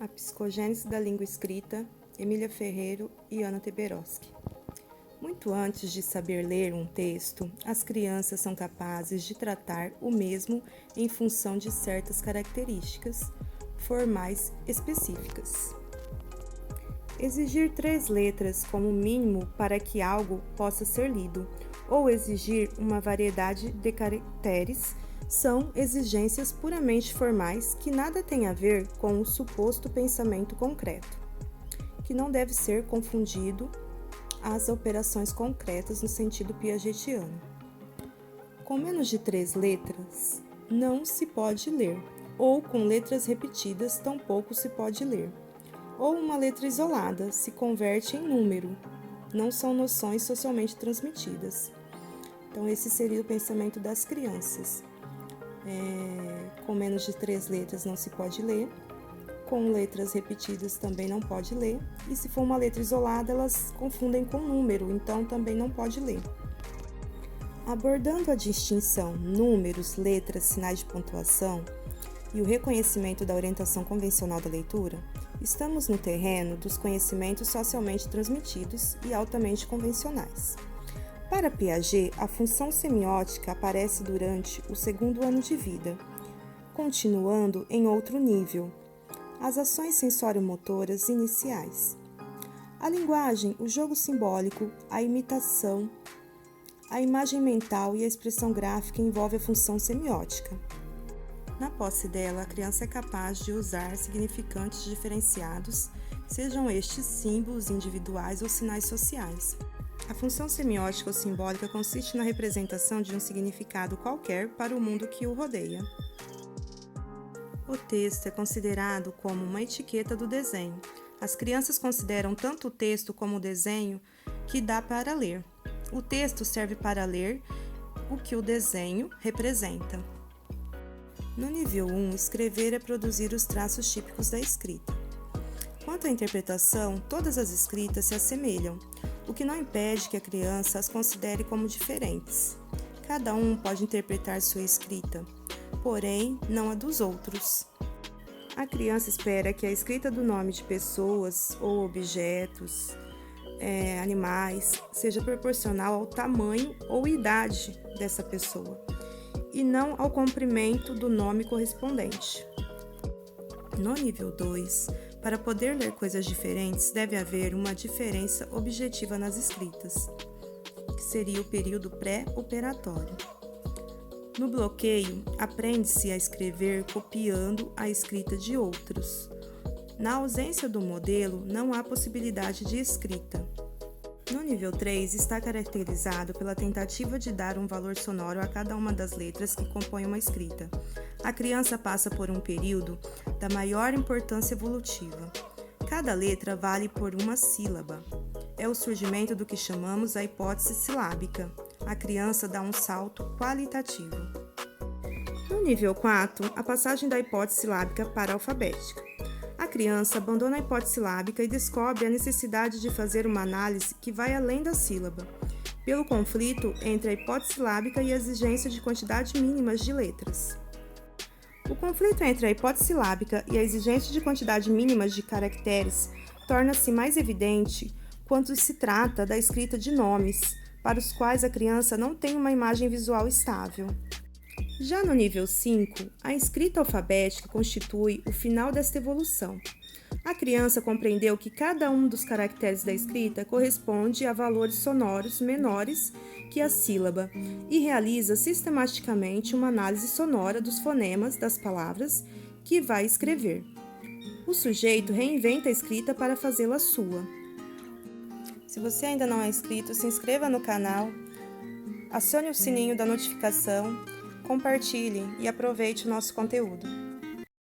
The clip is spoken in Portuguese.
A Psicogênese da Língua Escrita, Emília Ferreiro e Ana Teberoski. Muito antes de saber ler um texto, as crianças são capazes de tratar o mesmo em função de certas características formais específicas. Exigir 3 letras como mínimo para que algo possa ser lido, ou exigir uma variedade de caracteres, são exigências puramente formais que nada têm a ver com o suposto pensamento concreto, que não deve ser confundido às operações concretas no sentido piagetiano. Com menos de 3 letras, não se pode ler, ou com letras repetidas, tampouco se pode ler. Ou uma letra isolada se converte em número, não são noções socialmente transmitidas. Então, esse seria o pensamento das crianças. Com menos de 3 letras não se pode ler, com letras repetidas também não pode ler, e se for uma letra isolada, elas confundem com número, então também não pode ler. Abordando a distinção números, letras, sinais de pontuação e o reconhecimento da orientação convencional da leitura, estamos no terreno dos conhecimentos socialmente transmitidos e altamente convencionais. Para Piaget, a função semiótica aparece durante o 2º ano de vida, continuando em outro nível, as ações sensório-motoras iniciais. A linguagem, o jogo simbólico, a imitação, a imagem mental e a expressão gráfica envolvem a função semiótica. Na posse dela, a criança é capaz de usar significantes diferenciados, sejam estes símbolos individuais ou sinais sociais. A função semiótica ou simbólica consiste na representação de um significado qualquer para o mundo que o rodeia. O texto é considerado como uma etiqueta do desenho. As crianças consideram tanto o texto como o desenho que dá para ler. O texto serve para ler o que o desenho representa. No nível 1, escrever é produzir os traços típicos da escrita. Quanto à interpretação, todas as escritas se assemelham, o que não impede que a criança as considere como diferentes. Cada um pode interpretar sua escrita, porém não a dos outros. A criança espera que a escrita do nome de pessoas ou objetos, animais, seja proporcional ao tamanho ou idade dessa pessoa, e não ao comprimento do nome correspondente. No nível 2, para poder ler coisas diferentes, deve haver uma diferença objetiva nas escritas, que seria o período pré-operatório. No bloqueio, aprende-se a escrever copiando a escrita de outros. Na ausência do modelo, não há possibilidade de escrita. No nível 3, está caracterizado pela tentativa de dar um valor sonoro a cada uma das letras que compõem uma escrita. A criança passa por um período da maior importância evolutiva. Cada letra vale por uma sílaba. É o surgimento do que chamamos a hipótese silábica. A criança dá um salto qualitativo. No nível 4, a passagem da hipótese silábica para a alfabética. A criança abandona a hipótese silábica e descobre a necessidade de fazer uma análise que vai além da sílaba, pelo conflito entre a hipótese silábica e a exigência de quantidade mínimas de letras. O conflito entre a hipótese silábica e a exigência de quantidade mínimas de caracteres torna-se mais evidente quando se trata da escrita de nomes, para os quais a criança não tem uma imagem visual estável. Já no nível 5, a escrita alfabética constitui o final desta evolução. A criança compreendeu que cada um dos caracteres da escrita corresponde a valores sonoros menores que a sílaba e realiza sistematicamente uma análise sonora dos fonemas das palavras que vai escrever. O sujeito reinventa a escrita para fazê-la sua. Se você ainda não é inscrito, se inscreva no canal, acione o sininho da notificação, compartilhe e aproveite o nosso conteúdo.